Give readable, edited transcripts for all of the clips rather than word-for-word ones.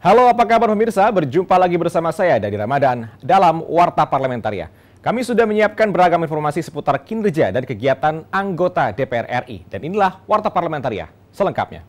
Halo, apa kabar pemirsa? Berjumpa lagi bersama saya, Dadi Ramadan, dalam Warta Parlamentaria. Kami sudah menyiapkan beragam informasi seputar kinerja dan kegiatan anggota DPR RI. Dan inilah Warta Parlamentaria selengkapnya.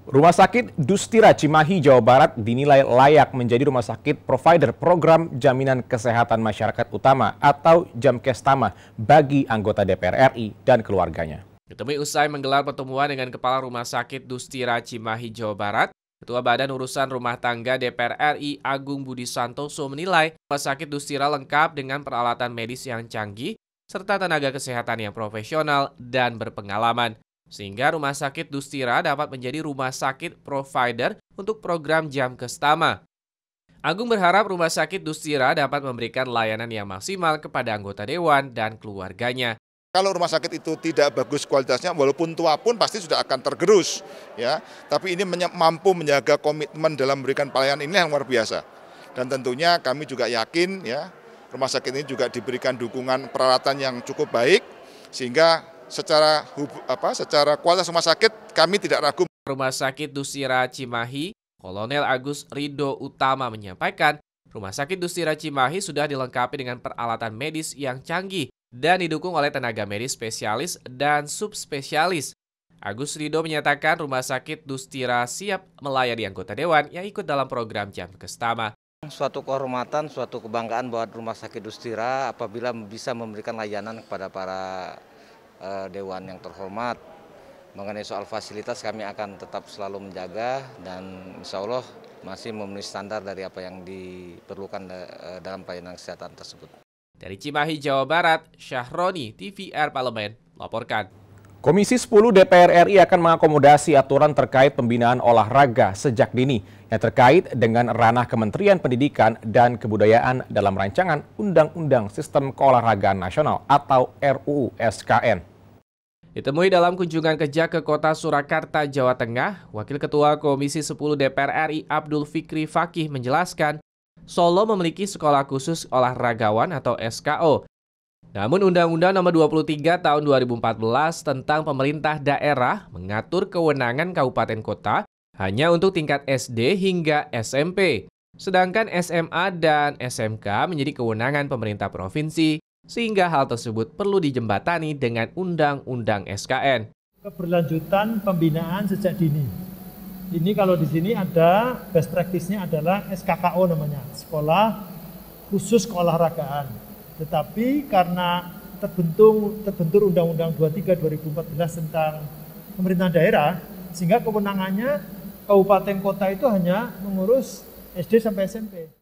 Rumah Sakit Dustira Cimahi, Jawa Barat dinilai layak menjadi rumah sakit provider program jaminan kesehatan masyarakat utama atau Jamkestama bagi anggota DPR RI dan keluarganya. Ditemui usai menggelar pertemuan dengan Kepala Rumah Sakit Dustira Cimahi, Jawa Barat, Ketua Badan Urusan Rumah Tangga DPR RI Agung Budi Santoso menilai Rumah Sakit Dustira lengkap dengan peralatan medis yang canggih serta tenaga kesehatan yang profesional dan berpengalaman. Sehingga Rumah Sakit Dustira dapat menjadi rumah sakit provider untuk program Jamkestama. Agung berharap Rumah Sakit Dustira dapat memberikan layanan yang maksimal kepada anggota dewan dan keluarganya. Kalau rumah sakit itu tidak bagus kualitasnya, walaupun tua pun pasti sudah akan tergerus, ya. Tapi ini mampu menjaga komitmen dalam memberikan pelayanan ini yang luar biasa. Dan tentunya kami juga yakin, ya, rumah sakit ini juga diberikan dukungan peralatan yang cukup baik, sehingga secara kualitas rumah sakit kami tidak ragu. Rumah Sakit Dustira Cimahi, Kolonel Agus Ridho Utama menyampaikan, Rumah Sakit Dustira Cimahi sudah dilengkapi dengan peralatan medis yang canggih dan didukung oleh tenaga medis spesialis dan subspesialis. Agus Ridho menyatakan Rumah Sakit Dustira siap melayani anggota dewan yang ikut dalam program Jamkestama. Suatu kehormatan, suatu kebanggaan buat Rumah Sakit Dustira apabila bisa memberikan layanan kepada para dewan yang terhormat. Mengenai soal fasilitas kami akan tetap selalu menjaga dan insya Allah masih memenuhi standar dari apa yang diperlukan dalam pelayanan kesehatan tersebut. Dari Cimahi, Jawa Barat, Syahroni, TVR Parlemen, laporkan. Komisi 10 DPR RI akan mengakomodasi aturan terkait pembinaan olahraga sejak dini yang terkait dengan ranah Kementerian Pendidikan dan Kebudayaan dalam rancangan Undang-Undang Sistem Keolahragaan Nasional atau RUU SKN. Ditemui dalam kunjungan kerja ke kota Surakarta, Jawa Tengah, Wakil Ketua Komisi 10 DPR RI Abdul Fikri Fakih menjelaskan, Solo memiliki sekolah khusus olahragawan atau SKO. Namun Undang-Undang Nomor 23 Tahun 2014 tentang pemerintah daerah mengatur kewenangan kabupaten kota hanya untuk tingkat SD hingga SMP. Sedangkan SMA dan SMK menjadi kewenangan pemerintah provinsi, sehingga hal tersebut perlu dijembatani dengan Undang-Undang SKN. Keberlanjutan pembinaan sejak dini. Ini kalau di sini ada best practice-nya adalah SKKO namanya, Sekolah Khusus Keolahragaan. Tetapi karena terbentur Undang-Undang 23 2014 tentang pemerintahan daerah, sehingga kewenangannya kabupaten kota itu hanya mengurus SD sampai SMP.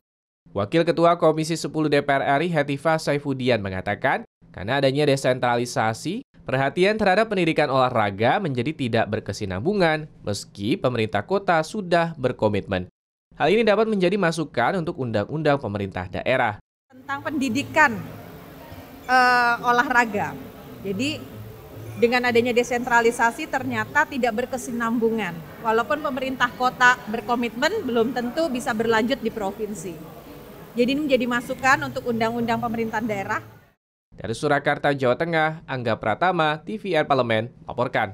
Wakil Ketua Komisi 10 DPR RI Hetifah Saifudian mengatakan, karena adanya desentralisasi, perhatian terhadap pendidikan olahraga menjadi tidak berkesinambungan meski pemerintah kota sudah berkomitmen. Hal ini dapat menjadi masukan untuk undang-undang pemerintah daerah. Tentang pendidikan olahraga. Jadi dengan adanya desentralisasi ternyata tidak berkesinambungan. Walaupun pemerintah kota berkomitmen belum tentu bisa berlanjut di provinsi. Jadi ini menjadi masukan untuk undang-undang pemerintahan daerah. Dari Surakarta, Jawa Tengah, Angga Pratama, TVR Parlemen, laporkan.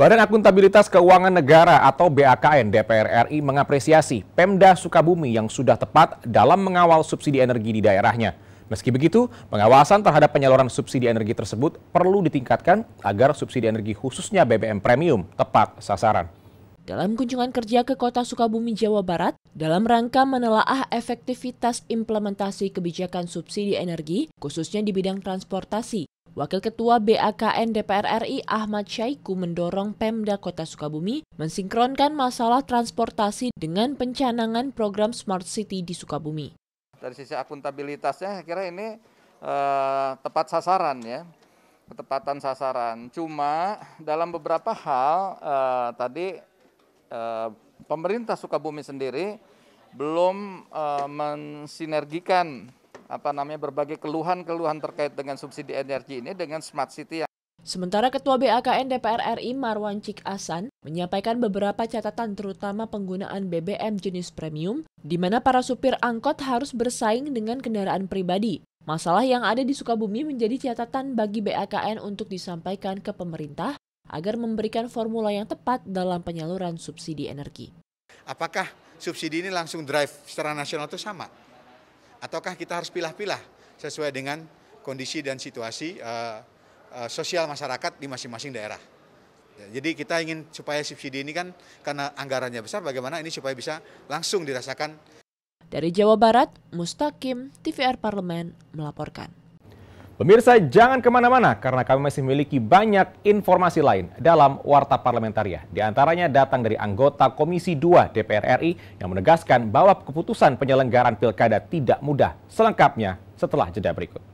Badan Akuntabilitas Keuangan Negara atau BAKN DPR RI mengapresiasi Pemda Sukabumi yang sudah tepat dalam mengawal subsidi energi di daerahnya. Meski begitu, pengawasan terhadap penyaluran subsidi energi tersebut perlu ditingkatkan agar subsidi energi khususnya BBM premium tepat sasaran. Dalam kunjungan kerja ke kota Sukabumi, Jawa Barat, dalam rangka menelaah efektivitas implementasi kebijakan subsidi energi, khususnya di bidang transportasi, Wakil Ketua BAKN DPR RI Ahmad Syaiqo mendorong Pemda Kota Sukabumi mensinkronkan masalah transportasi dengan pencanangan program Smart City di Sukabumi. Dari sisi akuntabilitasnya, saya kira ini tepat sasaran ya, ketepatan sasaran. Cuma dalam beberapa hal tadi pemerintah Sukabumi sendiri belum mensinergikan berbagai keluhan-keluhan terkait dengan subsidi energi ini dengan Smart City. Sementara Ketua BAKN DPR RI Marwan Cik Asan menyampaikan beberapa catatan terutama penggunaan BBM jenis premium, di mana para supir angkot harus bersaing dengan kendaraan pribadi. Masalah yang ada di Sukabumi menjadi catatan bagi BAKN untuk disampaikan ke pemerintah agar memberikan formula yang tepat dalam penyaluran subsidi energi. Apakah subsidi ini langsung drive secara nasional itu sama? Ataukah kita harus pilah-pilah sesuai dengan kondisi dan situasi sosial masyarakat di masing-masing daerah? Jadi kita ingin supaya subsidi ini kan karena anggarannya besar, bagaimana ini supaya bisa langsung dirasakan. Dari Jawa Barat, Mustaqim, TVR Parlemen melaporkan. Pemirsa, jangan kemana-mana karena kami masih memiliki banyak informasi lain dalam Warta Parlamentaria. Di antaranya datang dari anggota Komisi 2 DPR RI yang menegaskan bahwa keputusan penyelenggaraan pilkada tidak mudah. Selengkapnya setelah jeda berikut.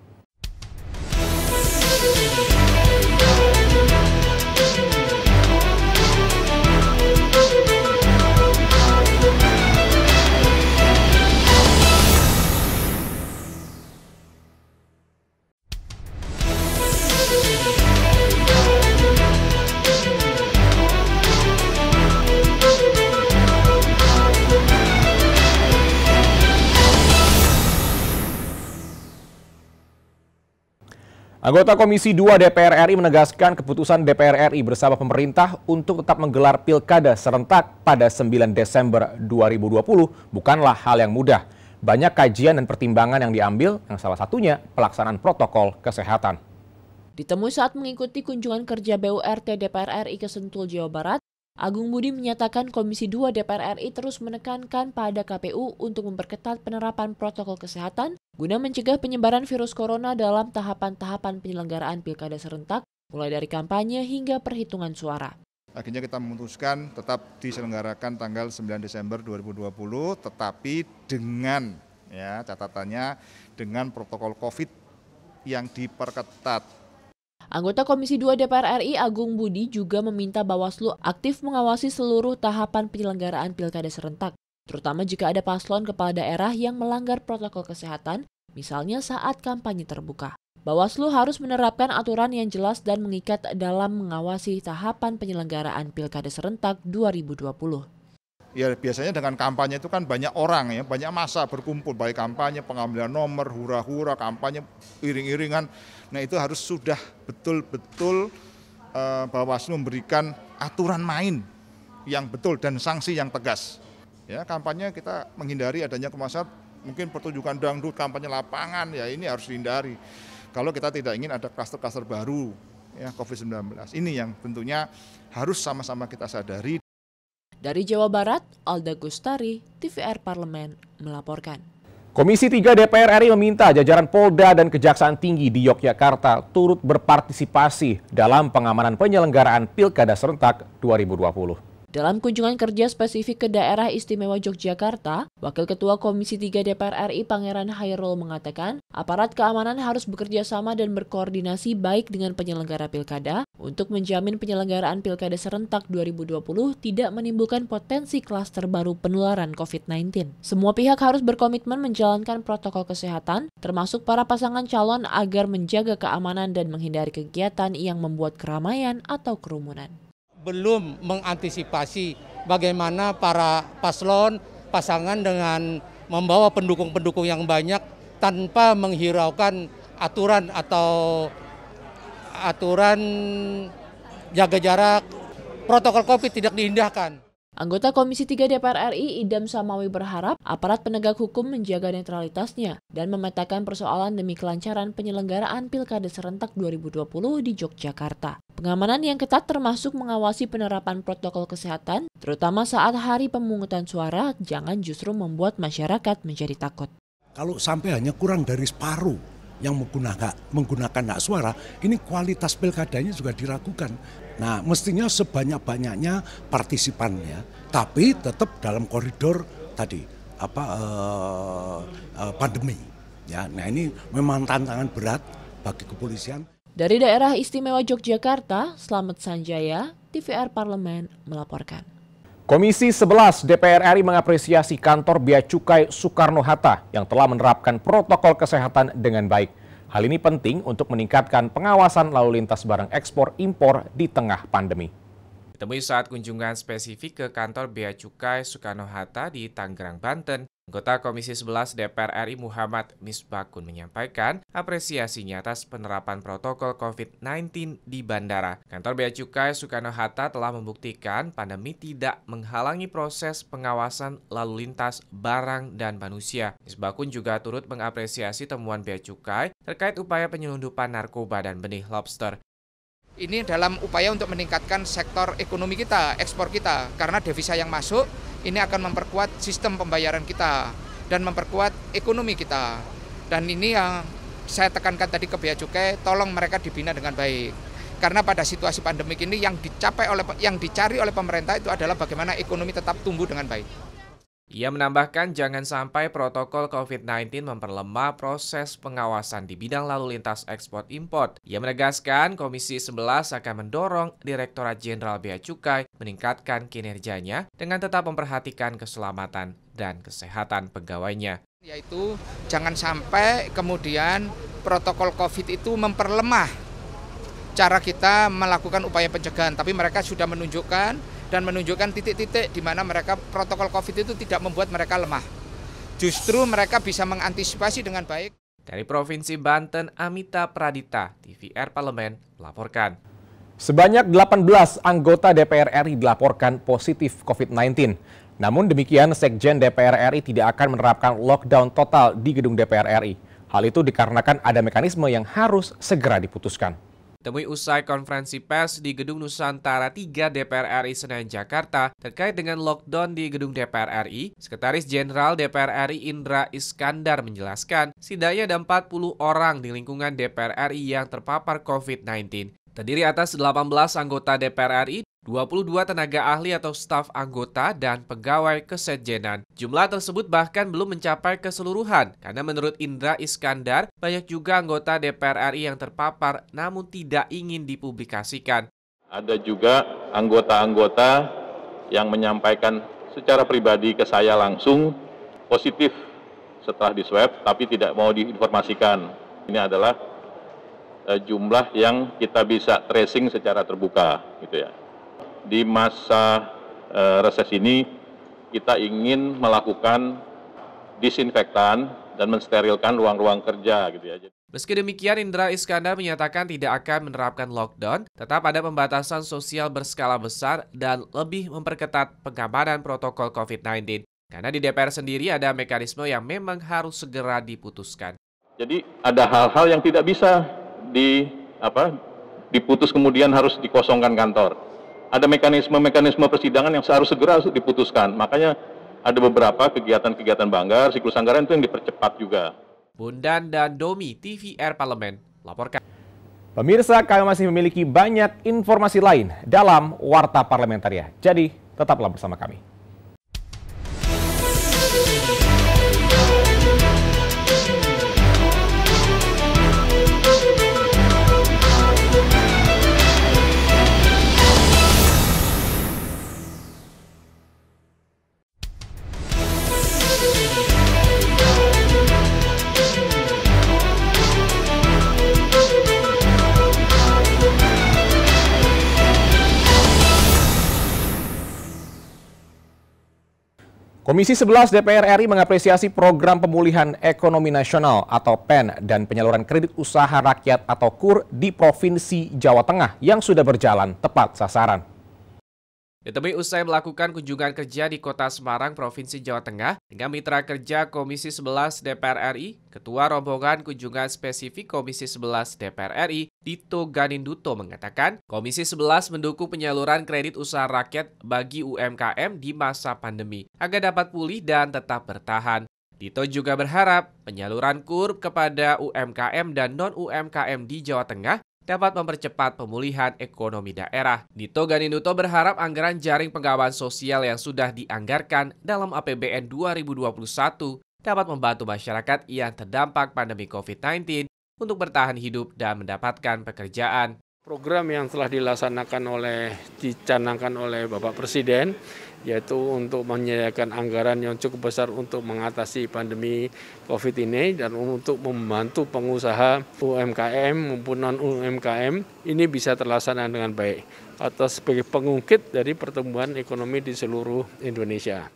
Anggota Komisi 2 DPR RI menegaskan keputusan DPR RI bersama pemerintah untuk tetap menggelar pilkada serentak pada 9 Desember 2020 bukanlah hal yang mudah. Banyak kajian dan pertimbangan yang diambil, yang salah satunya pelaksanaan protokol kesehatan. Ditemui saat mengikuti kunjungan kerja BURT DPR RI ke Sentul, Jawa Barat, Agung Budi menyatakan Komisi 2 DPR RI terus menekankan pada KPU untuk memperketat penerapan protokol kesehatan guna mencegah penyebaran virus corona dalam tahapan-tahapan penyelenggaraan pilkada serentak, mulai dari kampanye hingga perhitungan suara. Akhirnya kita memutuskan tetap diselenggarakan tanggal 9 Desember 2020, tetapi dengan catatannya dengan protokol COVID yang diperketat. Anggota Komisi 2 DPR RI Agung Budi juga meminta Bawaslu aktif mengawasi seluruh tahapan penyelenggaraan pilkada serentak, terutama jika ada paslon kepala daerah yang melanggar protokol kesehatan, misalnya saat kampanye terbuka. Bawaslu harus menerapkan aturan yang jelas dan mengikat dalam mengawasi tahapan penyelenggaraan pilkada serentak 2020. Ya biasanya dengan kampanye itu kan banyak orang banyak massa berkumpul, baik kampanye, pengambilan nomor, hura-hura, kampanye, iring-iringan. Nah itu harus sudah betul-betul Bawaslu memberikan aturan main yang betul dan sanksi yang tegas. Ya kampanye kita menghindari adanya kemasan, mungkin pertunjukan dangdut, kampanye lapangan, ya ini harus dihindari. Kalau kita tidak ingin ada klaster-klaster baru COVID-19, ini yang tentunya harus sama-sama kita sadari. Dari Jawa Barat, Alda Gustari, TVR Parlemen melaporkan. Komisi 3 DPR RI meminta jajaran Polda dan Kejaksaan Tinggi di Yogyakarta turut berpartisipasi dalam pengamanan penyelenggaraan Pilkada Serentak 2020. Dalam kunjungan kerja spesifik ke daerah istimewa Yogyakarta, Wakil Ketua Komisi 3 DPR RI Pangeran Hairul mengatakan, aparat keamanan harus bekerja sama dan berkoordinasi baik dengan penyelenggara pilkada untuk menjamin penyelenggaraan Pilkada Serentak 2020 tidak menimbulkan potensi klaster baru penularan COVID-19. Semua pihak harus berkomitmen menjalankan protokol kesehatan, termasuk para pasangan calon agar menjaga keamanan dan menghindari kegiatan yang membuat keramaian atau kerumunan. Belum mengantisipasi bagaimana para paslon, pasangan dengan membawa pendukung-pendukung yang banyak tanpa menghiraukan aturan atau aturan jaga jarak, protokol COVID tidak diindahkan. Anggota Komisi 3 DPR RI Idam Samawi berharap aparat penegak hukum menjaga netralitasnya dan memetakan persoalan demi kelancaran penyelenggaraan Pilkada Serentak 2020 di Yogyakarta. Pengamanan yang ketat termasuk mengawasi penerapan protokol kesehatan, terutama saat hari pemungutan suara, jangan justru membuat masyarakat menjadi takut. Kalau sampai hanya kurang dari separuh yang menggunakan hak suara, ini kualitas pilkadanya juga diragukan. Nah, mestinya sebanyak-banyaknya partisipannya, tapi tetap dalam koridor tadi pandemi. Ya, nah ini memang tantangan berat bagi kepolisian. Dari daerah istimewa Yogyakarta, Slamet Sanjaya, TVR Parlemen melaporkan. Komisi 11 DPR RI mengapresiasi kantor Bea Cukai Soekarno-Hatta yang telah menerapkan protokol kesehatan dengan baik. Hal ini penting untuk meningkatkan pengawasan lalu lintas barang ekspor impor di tengah pandemi. Ditemui saat kunjungan spesifik ke kantor Bea Cukai Soekarno-Hatta di Tangerang, Banten, Anggota Komisi 11 DPR RI Muhammad Misbakun menyampaikan apresiasinya atas penerapan protokol COVID-19 di bandara. Kantor Bea Cukai Soekarno-Hatta telah membuktikan pandemi tidak menghalangi proses pengawasan lalu lintas barang dan manusia. Misbakun juga turut mengapresiasi temuan Bea Cukai terkait upaya penyelundupan narkoba dan benih lobster. Ini dalam upaya untuk meningkatkan sektor ekonomi kita, ekspor kita, karena devisa yang masuk ini akan memperkuat sistem pembayaran kita dan memperkuat ekonomi kita. Dan ini yang saya tekankan tadi ke Bea Cukai, tolong mereka dibina dengan baik. Karena pada situasi pandemik ini yang dicari oleh pemerintah itu adalah bagaimana ekonomi tetap tumbuh dengan baik. Ia menambahkan jangan sampai protokol COVID-19 memperlemah proses pengawasan di bidang lalu lintas ekspor-impor. Ia menegaskan Komisi 11 akan mendorong Direktorat Jenderal Bea Cukai meningkatkan kinerjanya dengan tetap memperhatikan keselamatan dan kesehatan pegawainya. Yaitu jangan sampai kemudian protokol COVID itu memperlemah cara kita melakukan upaya pencegahan, tapi mereka sudah menunjukkan titik-titik di mana mereka protokol COVID itu tidak membuat mereka lemah. Justru mereka bisa mengantisipasi dengan baik. Dari Provinsi Banten, Amita Pradita, TVR Parlemen, melaporkan. Sebanyak 18 anggota DPR RI dilaporkan positif COVID-19. Namun demikian, Sekjen DPR RI tidak akan menerapkan lockdown total di gedung DPR RI. Hal itu dikarenakan ada mekanisme yang harus segera diputuskan. Temui usai konferensi pers di Gedung Nusantara 3 DPR RI Senayan, Jakarta terkait dengan lockdown di Gedung DPR RI, Sekretaris Jenderal DPR RI Indra Iskandar menjelaskan setidaknya ada 40 orang di lingkungan DPR RI yang terpapar COVID-19. Terdiri atas 18 anggota DPR RI, 22 tenaga ahli atau staf anggota, dan pegawai kesekjenan. Jumlah tersebut bahkan belum mencapai keseluruhan, karena menurut Indra Iskandar, banyak juga anggota DPR RI yang terpapar namun tidak ingin dipublikasikan. Ada juga anggota-anggota yang menyampaikan secara pribadi ke saya langsung positif setelah di-swab, tapi tidak mau diinformasikan. Ini adalah jumlah yang kita bisa tracing secara terbuka, gitu ya. Di masa reses ini kita ingin melakukan disinfektan dan mensterilkan ruang-ruang kerja, gitu ya. Meski demikian, Indra Iskandar menyatakan tidak akan menerapkan lockdown, tetap ada pembatasan sosial berskala besar dan lebih memperketat pengamanan protokol COVID-19. Karena di DPR sendiri ada mekanisme yang memang harus segera diputuskan. Jadi ada hal-hal yang tidak bisa diputus kemudian harus dikosongkan kantor. Ada mekanisme persidangan yang harus segera diputuskan. Makanya ada beberapa kegiatan-kegiatan banggar, siklus anggaran itu yang dipercepat juga. Bundan dan Domi, TVR Parlemen, laporkan. Pemirsa, kami masih memiliki banyak informasi lain dalam Warta Parlementaria. Jadi, tetaplah bersama kami. Komisi 11 DPR RI mengapresiasi program pemulihan ekonomi nasional atau PEN dan penyaluran kredit usaha rakyat atau KUR di Provinsi Jawa Tengah yang sudah berjalan tepat sasaran. Ditemui usai melakukan kunjungan kerja di Kota Semarang, Provinsi Jawa Tengah, dengan mitra kerja Komisi 11 DPR RI, Ketua Rombongan Kunjungan Spesifik Komisi 11 DPR RI, Dito Ganinduto mengatakan, Komisi 11 mendukung penyaluran kredit usaha rakyat bagi UMKM di masa pandemi, agar dapat pulih dan tetap bertahan. Dito juga berharap penyaluran KUR kepada UMKM dan non-UMKM di Jawa Tengah dapat mempercepat pemulihan ekonomi daerah. Dito Ganinduto berharap anggaran jaring pengawasan sosial yang sudah dianggarkan dalam APBN 2021 dapat membantu masyarakat yang terdampak pandemi COVID-19 untuk bertahan hidup dan mendapatkan pekerjaan. Program yang telah dicanangkan oleh Bapak Presiden, yaitu untuk menyediakan anggaran yang cukup besar untuk mengatasi pandemi COVID ini dan untuk membantu pengusaha UMKM maupun non-UMKM ini bisa terlaksana dengan baik atau sebagai pengungkit dari pertumbuhan ekonomi di seluruh Indonesia.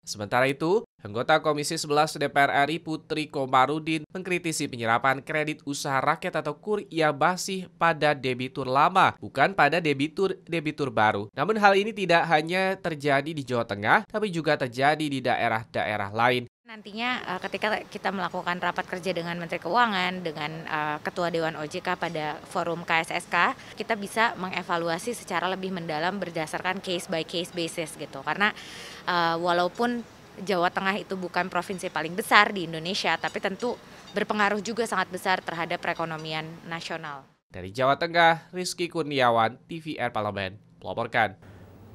Sementara itu, anggota Komisi 11 DPR RI Putri Komarudin mengkritisi penyerapan kredit usaha rakyat atau KUR ia masih pada debitur lama, bukan pada debitur baru. Namun hal ini tidak hanya terjadi di Jawa Tengah, tapi juga terjadi di daerah-daerah lain. Nantinya ketika kita melakukan rapat kerja dengan Menteri Keuangan, dengan Ketua Dewan OJK pada forum KSSK, kita bisa mengevaluasi secara lebih mendalam berdasarkan case by case basis gitu. Karena walaupun Jawa Tengah itu bukan provinsi paling besar di Indonesia, tapi tentu berpengaruh juga sangat besar terhadap perekonomian nasional. Dari Jawa Tengah, Rizky Kurniawan, TVR Parlemen, melaporkan.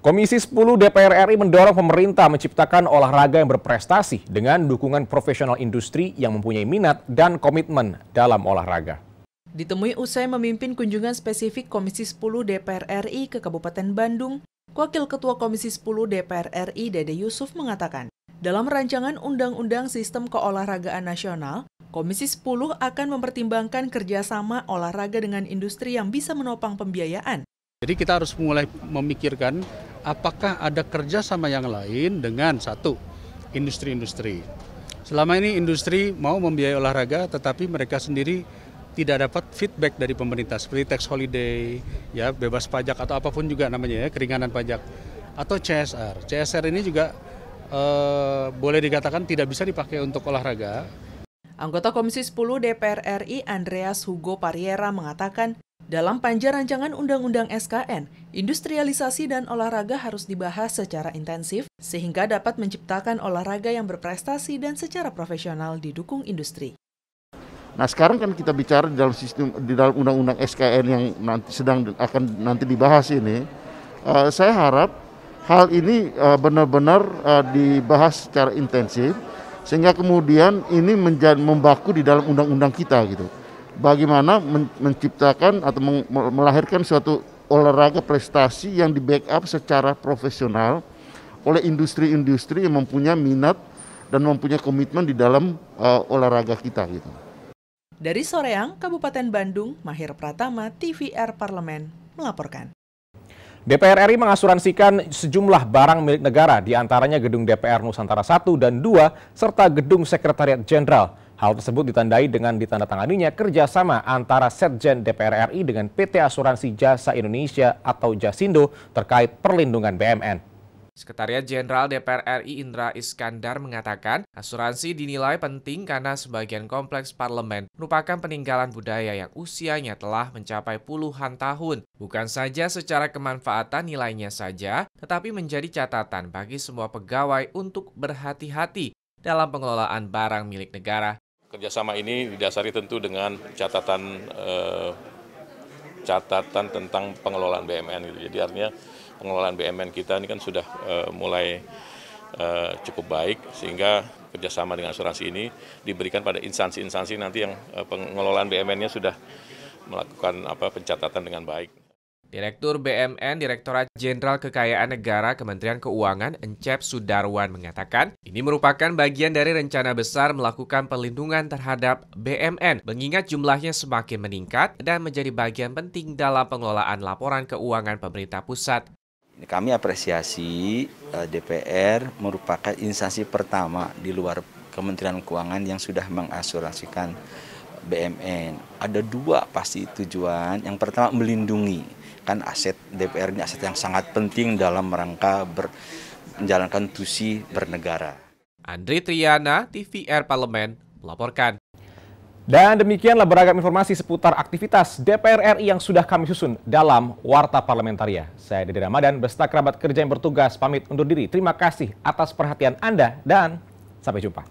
Komisi 10 DPR RI mendorong pemerintah menciptakan olahraga yang berprestasi dengan dukungan profesional industri yang mempunyai minat dan komitmen dalam olahraga. Ditemui usai memimpin kunjungan spesifik Komisi 10 DPR RI ke Kabupaten Bandung, Wakil Ketua Komisi 10 DPR RI Dede Yusuf mengatakan, dalam rancangan Undang-Undang Sistem Keolahragaan Nasional, Komisi 10 akan mempertimbangkan kerjasama olahraga dengan industri yang bisa menopang pembiayaan. Jadi kita harus mulai memikirkan apakah ada kerjasama yang lain dengan satu, industri-industri. Selama ini industri mau membiayai olahraga tetapi mereka sendiri tidak dapat feedback dari pemerintah seperti tax holiday, ya bebas pajak atau apapun juga namanya ya, keringanan pajak, atau CSR. CSR ini juga boleh dikatakan tidak bisa dipakai untuk olahraga. Anggota Komisi 10 DPR RI Andreas Hugo Pariera mengatakan, dalam panja rancangan Undang-Undang SKN, industrialisasi dan olahraga harus dibahas secara intensif sehingga dapat menciptakan olahraga yang berprestasi dan secara profesional didukung industri. Nah sekarang kan kita bicara di dalam sistem di dalam Undang-Undang SKN yang nanti dibahas ini, saya harap hal ini benar-benar dibahas secara intensif sehingga kemudian ini membaku di dalam undang-undang kita gitu. Bagaimana menciptakan atau melahirkan suatu olahraga prestasi yang di-backup secara profesional oleh industri-industri yang mempunyai minat dan mempunyai komitmen di dalam olahraga kita gitu. Dari Soreang, Kabupaten Bandung, Mahir Pratama, TVR Parlemen, melaporkan. DPR RI mengasuransikan sejumlah barang milik negara, diantaranya gedung DPR Nusantara 1 dan 2, serta gedung Sekretariat Jenderal. Hal tersebut ditandai dengan ditandatanganinya kerjasama antara Setjen DPR RI dengan PT Asuransi Jasa Indonesia atau Jasindo terkait perlindungan BMN. Sekretariat Jenderal DPR RI Indra Iskandar mengatakan, asuransi dinilai penting karena sebagian kompleks parlemen merupakan peninggalan budaya yang usianya telah mencapai puluhan tahun. Bukan saja secara kemanfaatan nilainya saja, tetapi menjadi catatan bagi semua pegawai untuk berhati-hati dalam pengelolaan barang milik negara. Kerjasama ini didasari tentu dengan catatan tentang pengelolaan BMN gitu. Jadi artinya pengelolaan BMN kita ini kan sudah mulai cukup baik sehingga kerjasama dengan asuransi ini diberikan pada instansi-instansi nanti yang pengelolaan BMN-nya sudah melakukan pencatatan dengan baik. Direktur BMN Direktorat Jenderal Kekayaan Negara Kementerian Keuangan Encep Sudarwan mengatakan, ini merupakan bagian dari rencana besar melakukan perlindungan terhadap BMN, mengingat jumlahnya semakin meningkat dan menjadi bagian penting dalam pengelolaan laporan keuangan pemerintah pusat. Kami apresiasi DPR merupakan instansi pertama di luar Kementerian Keuangan yang sudah mengasuransikan BMN. Ada dua pasti tujuan. Yang pertama melindungi. Kan aset DPR ini aset yang sangat penting dalam rangka menjalankan tusi bernegara. Andri Triana, TVR Parlemen, melaporkan. Dan demikianlah beragam informasi seputar aktivitas DPR RI yang sudah kami susun dalam Warta Parlamentaria. Saya Dede Ramadan beserta kerabat kerja yang bertugas pamit undur diri. Terima kasih atas perhatian Anda dan sampai jumpa.